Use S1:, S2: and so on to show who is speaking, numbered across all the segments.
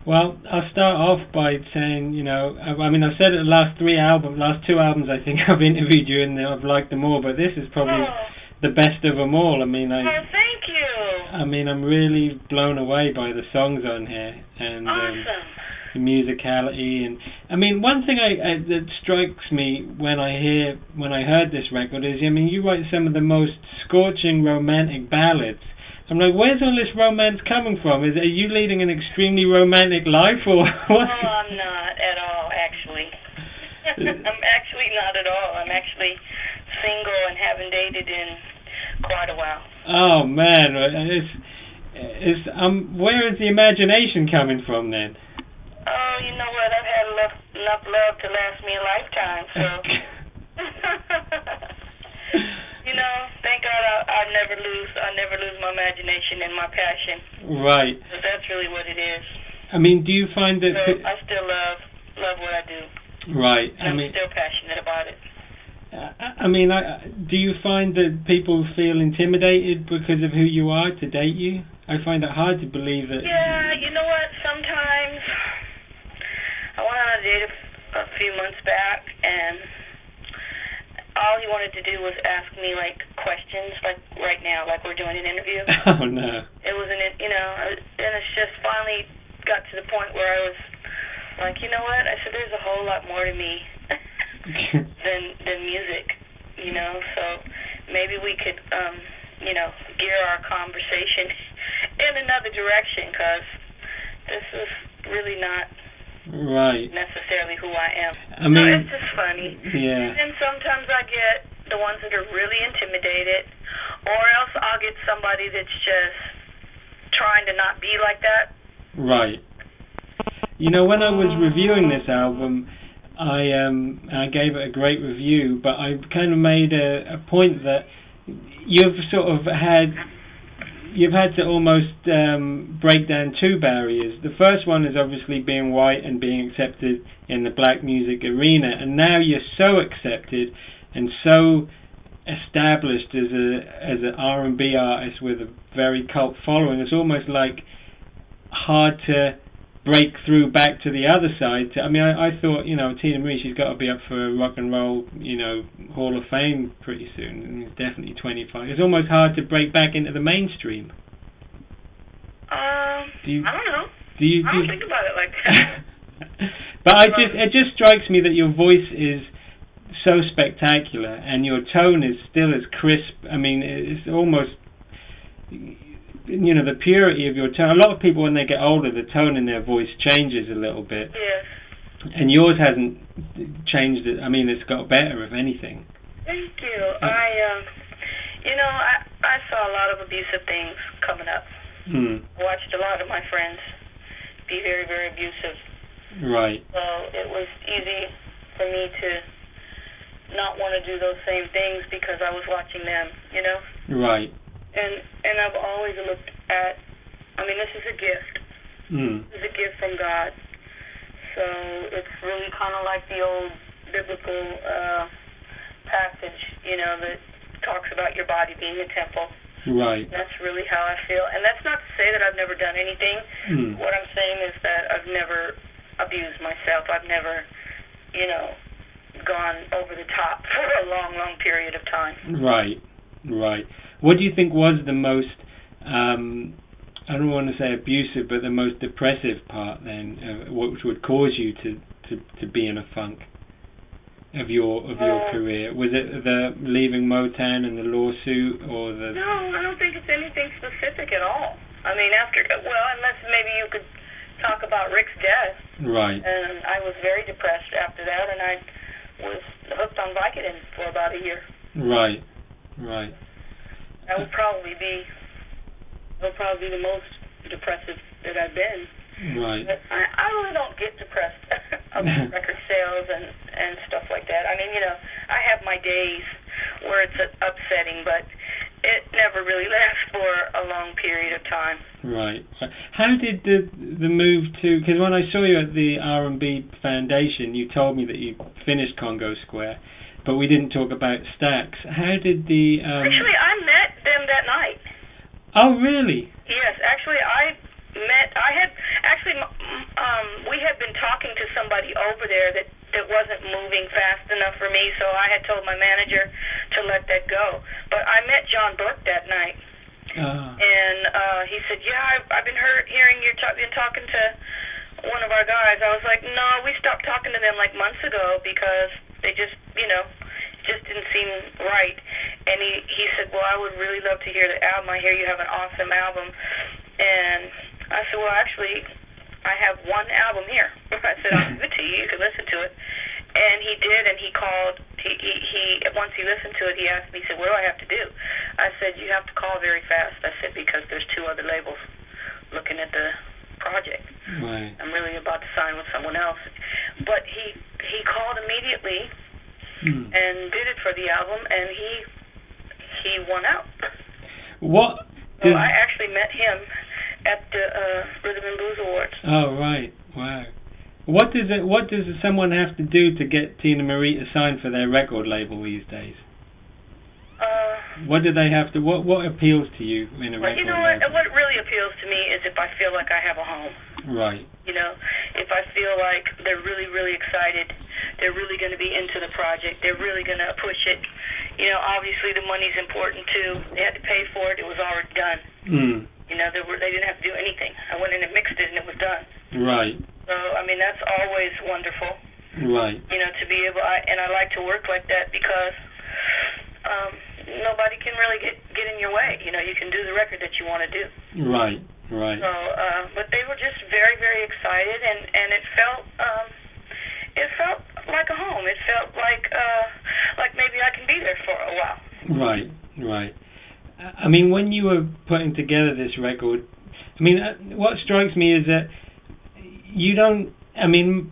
S1: Well, I'll start off by saying, I mean, I've said it the last two albums I think I've interviewed you and I've liked them all, but this is probably the best of them all. I mean,
S2: thank you.
S1: I mean, I'm really blown away by the songs on here and
S2: awesome.
S1: The musicality, and I mean, one thing that strikes me when I heard this record is, I mean, you write some of the most scorching romantic ballads. I'm like, where's all this romance coming from? Are you leading an extremely romantic life, or what?
S2: Oh, I'm not at all, actually. I'm actually not at all. I'm actually single and haven't dated in quite a while.
S1: Oh man, where is the imagination coming from then?
S2: Oh, you know what? I've had enough love to last me a lifetime, so. Thank God I never lose my imagination and my passion.
S1: Right.
S2: So that's really what it is.
S1: I mean, do you find that...
S2: So I still love what I do.
S1: Right.
S2: I'm still passionate about it.
S1: I mean, do you find that people feel intimidated because of who you are to date you? I find it hard to believe that...
S2: Yeah, you know what? Sometimes I went on a date a few months back, and all he wanted to do was ask me, like, questions, like right now, like we're doing an interview.
S1: Oh, no.
S2: It was and it's just finally got to the point where I was like, you know what? I said, there's a whole lot more to me than music, so maybe we could, gear our conversation in another direction, because this is really not necessarily who I am.
S1: I mean,
S2: so it's just funny.
S1: Yeah.
S2: And sometimes I get the ones that are really intimidated, or else I'll get somebody that's just trying to not be like that.
S1: Right. When I was reviewing this album, I gave it a great review, but I kind of made a point that you've had to almost break down two barriers. The first one is obviously being white and being accepted in the black music arena, and now you're so accepted and so established as an R&B artist with a very cult following. It's almost like hard to break through back to the other side. I thought, TEENA Marie, she's got to be up for a rock and roll, Hall of Fame pretty soon. And it's definitely 25. It's almost hard to break back into the mainstream.
S2: I don't know. I don't think about it like that.
S1: But it just strikes me that your voice is so spectacular and your tone is still as crisp. I mean, it's almost... the purity of your tone. A lot of people, when they get older, the tone in their voice changes a little bit.
S2: Yes.
S1: And yours hasn't changed. I mean, it's got better, if anything.
S2: Thank you. I saw a lot of abusive things coming up. I watched a lot of my friends be very, very abusive.
S1: Right.
S2: So it was easy for me to not want to do those same things because I was watching them,
S1: Right.
S2: And I've always looked at, this is a gift. This is a gift from God. So it's really kind of like the old biblical passage, that talks about your body being a temple.
S1: Right.
S2: And that's really how I feel. And that's not to say that I've never done anything. What I'm saying is that I've never abused myself. I've never, gone over the top for a long, long period of time.
S1: Right. What do you think was the most, I don't want to say abusive, but the most depressive part then, which would cause you to be in a funk of your career? Was it the leaving Motown and the lawsuit, or the...
S2: No, I don't think it's anything specific at all. Unless maybe you could talk about Rick's death.
S1: Right.
S2: And I was very depressed after that, and I was hooked on Vicodin for about a year.
S1: Right.
S2: That would probably be the most depressive that I've been.
S1: Right.
S2: But I really don't get depressed about record sales and stuff like that. I have my days where it's upsetting, but it never really lasts for a long period of time.
S1: Right. How did the move to... Because when I saw you at the R&B Foundation, you told me that you finished Congo Square, but we didn't talk about Stax. How did the...
S2: Actually, I met them that night.
S1: Oh, really?
S2: Yes, actually, over there that it wasn't moving fast enough for me, so I had told my manager to let that go. But I met John Burke that night, and he said, "Yeah, I've been hearing you've been talking to one of our guys." I was like, "No, we stopped talking to them like months ago because they just, just didn't seem right." And he said, "Well, I would really love to hear the album. I hear you have an awesome album." And I said, "Well, actually, I have one album here." I said, "I'll give it to you. You can listen to it." And he did, and he called. He once he listened to it, he asked me, he said, "What do I have to do?" I said, "You have to call very fast." I said, "Because there's 2 other labels looking at the project.
S1: Right.
S2: I'm really about to sign with someone else." But he called immediately and did it for the album, and he won out.
S1: What?
S2: So I actually met him at the Rhythm and Blues Awards.
S1: Oh, right. Wow. What does someone have to do to get Teena Marie to sign for their record label these days? What do they have to? What appeals to you in a record label?
S2: What really appeals to me is if I feel like I have a home.
S1: Right.
S2: If I feel like they're really, really excited, they're really going to be into the project, they're really going to push it. Obviously the money's important too. They had to pay for it. It was already done. They didn't have to do anything. I went in and mixed it, and it was done.
S1: Right.
S2: So that's always wonderful.
S1: Right.
S2: To be able, and I like to work like that because nobody can really get in your way. You can do the record that you want to do.
S1: Right. Right.
S2: So, but they were just very, very excited, and it felt like a home. It felt like maybe I can be there for a while.
S1: Right. Right. I mean, when you were putting together this record, what strikes me is that you don't.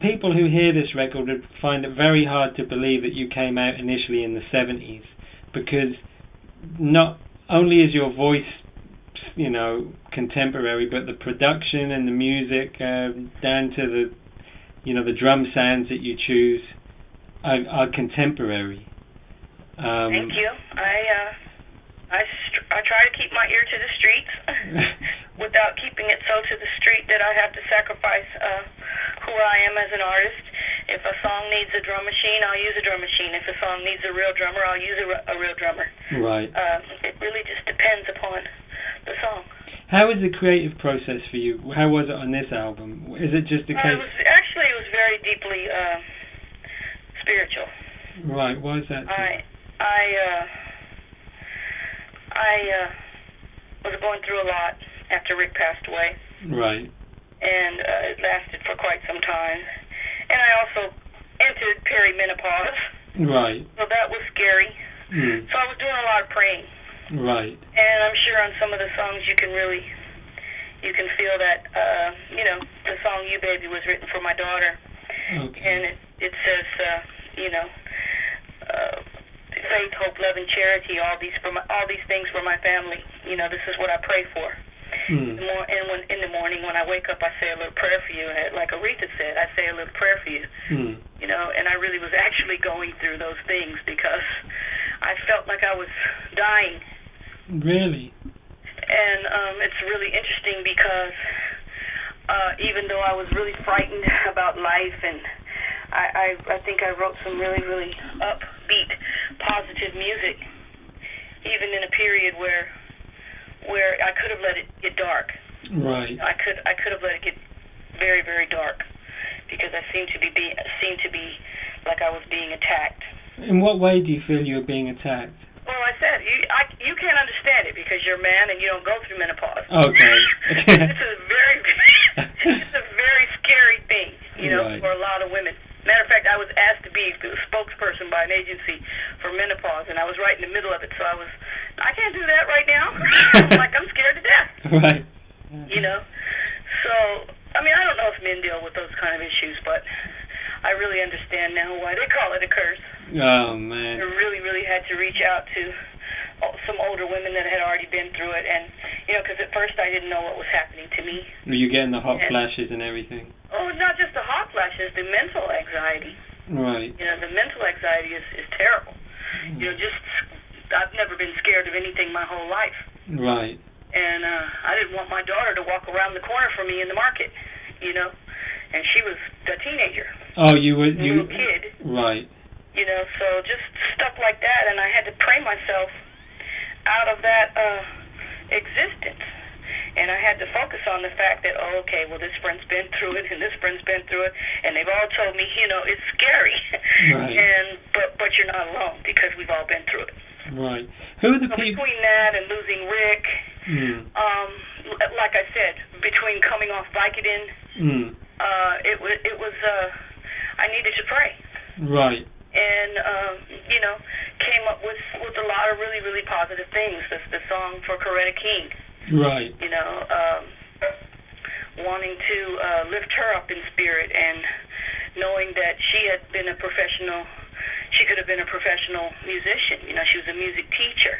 S1: People who hear this record would find it very hard to believe that you came out initially in the 70s, because not only is your voice, contemporary, but the production and the music, down to the drum sounds that you choose, are contemporary.
S2: Thank you. I try to keep my ear to the streets without keeping it so to the street that I have to sacrifice who I am as an artist. If a song needs a drum machine, I'll use a drum machine. If a song needs a real drummer, I'll use a real drummer. Right. It really just depends upon the song.
S1: How is the creative process for you? How was it on this album? Is it just a case?
S2: It was very deeply spiritual.
S1: Right. Why is that?
S2: I was going through a lot after Rick passed away.
S1: Right.
S2: And it lasted for quite some time. And I also entered perimenopause.
S1: Right.
S2: So that was scary. So I was doing a lot of praying.
S1: Right.
S2: And I'm sure on some of the songs you can feel that, the song You Baby was written for my daughter.
S1: Okay.
S2: And it says, faith, hope, love, and charity, all these things for my family. This is what I pray for. In the morning when I wake up, I say a little prayer for you. Like Aretha said, I say a little prayer for you. And I really was actually going through those things because I felt like I was dying.
S1: Really?
S2: And it's really interesting because even though I was really frightened about life, and I think I wrote some really, really upbeat, positive music, even in a period where I could have let it get dark.
S1: Right.
S2: I could have let it get very, very dark because I seemed to be like I was being attacked.
S1: In what way do you feel you were being attacked?
S2: Well, I said you can't understand it because you're a man and you don't go through menopause.
S1: Okay.
S2: It's a very scary thing,
S1: right.
S2: for a lot of women. Matter of fact, I was asked to be the spokesperson by an agency for menopause, and I was right in the middle of it, so I can't do that right now. I'm scared to death.
S1: Right.
S2: So, I don't know if men deal with those kind of issues, but I really understand now why they call it a curse.
S1: Oh, man.
S2: I really, really had to reach out to some older women that had already been through it, and, because at first I didn't know what was happening to me.
S1: Were you getting the hot flashes and everything?
S2: Oh, not just the hot flashes, the mental anxiety.
S1: Right.
S2: The mental anxiety is terrible. I've never been scared of anything my whole life.
S1: Right.
S2: And I didn't want my daughter to walk around the corner from me in the market, and she was a teenager.
S1: Oh, you were
S2: little kid.
S1: Right.
S2: You know, so just stuff like that, and I had to pray myself out of that existence. And I had to focus on the fact that, oh, okay, well, this friend's been through it, and this friend's been through it, and they've all told me, you know, it's scary.
S1: Right.
S2: But you're not alone, because we've all been through it.
S1: Right. Who are the people?
S2: Between that and losing Rick, like I said, between coming off Vicodin, it was I needed to pray.
S1: Right.
S2: And you know, came up with a lot of really, really positive things. The song for Coretta King.
S1: Right.
S2: You know, wanting to lift her up in spirit, and knowing that she had been a professional. She could have been a professional musician. You know, she was a music teacher.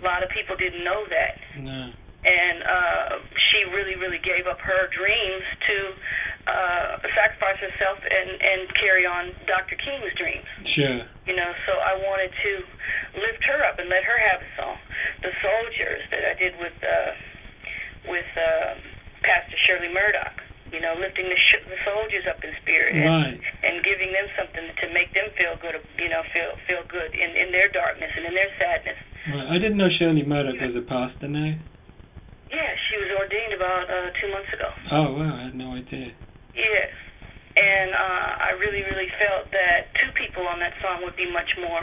S2: A lot of people didn't know that.
S1: No.
S2: And she really, really gave up her dreams to sacrifice herself and carry on Dr. King's dreams.
S1: Sure.
S2: You know, so I wanted to lift her up and let her have a song. The Soldiers that I did with Pastor Shirley Murdoch. You know, lifting the soldiers up in spirit, and giving them something to make them feel good. You know, feel good in their darkness and in their sadness.
S1: Right. I didn't know Shirley Murdoch was a pastor now.
S2: Yeah, she was ordained about 2 months ago.
S1: Oh wow, I had no idea.
S2: Yes, and I really, really felt that two people on that song would be much more,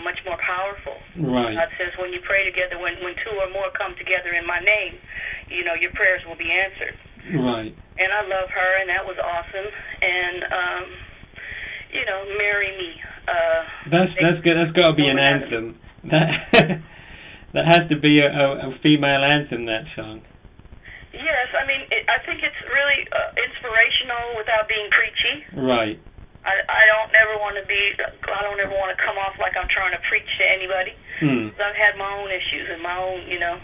S2: much more powerful.
S1: Right.
S2: God says when you pray together, when two or more come together in my name, you know, your prayers will be answered.
S1: Right.
S2: And I love her, and that was awesome. And you know, Marry Me.
S1: That's good. That's got to be an anthem. That has to be a female anthem. That song.
S2: Yes, I mean, I think it's really inspirational without being preachy.
S1: Right.
S2: I don't ever want to come off like I'm trying to preach to anybody. I've had my own issues and my own, you know,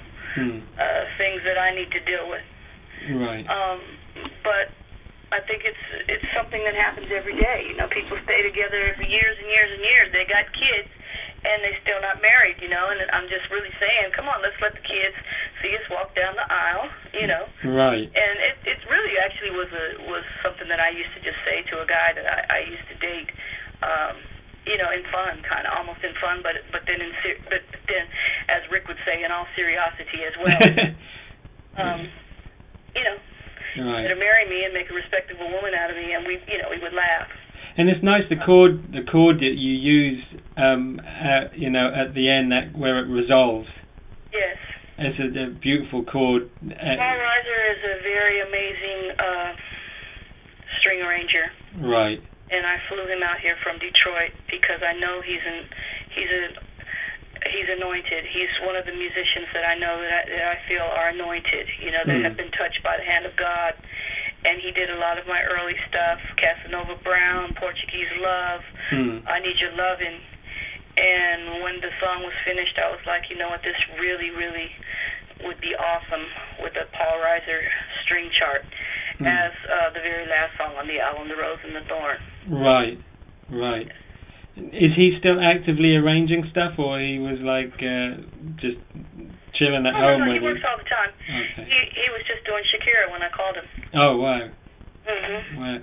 S2: things that I need to deal with.
S1: Right.
S2: But I think it's something that happens every day. You know, people stay together for years and years and years. They got kids, and they still not married. You know, and I'm just really saying, come on, let's let the kids see us walk down the aisle. You know.
S1: Right.
S2: And it really actually was something that I used to just say to a guy that I used to date. You know, in fun, kind of almost in fun, but then as Rick would say, in all seriosity as well. You know, to marry me and make a respectable woman out of me, and we would laugh.
S1: And it's nice the chord that you use, you know, at the end, that where it resolves.
S2: Yes.
S1: It's a beautiful chord.
S2: Paul Reiser is a very amazing string arranger.
S1: Right.
S2: And I flew him out here from Detroit because I know he's anointed. He's one of the musicians that I know that I feel are anointed, you know, that have been touched by the hand of God. And he did a lot of my early stuff, Casanova Brown, Portuguese Love, I Need Your Lovin'. And when the song was finished, I was like, you know what, this really, really would be awesome with a Paul Reiser string chart as the very last song on the album, The Rose and the Thorn.
S1: Right, right. Is he still actively arranging stuff, or he was like just chilling at home?
S2: No, he works all the time.
S1: Okay.
S2: He was just doing Shakira when I called him.
S1: Oh wow.
S2: Mhm.
S1: Wow.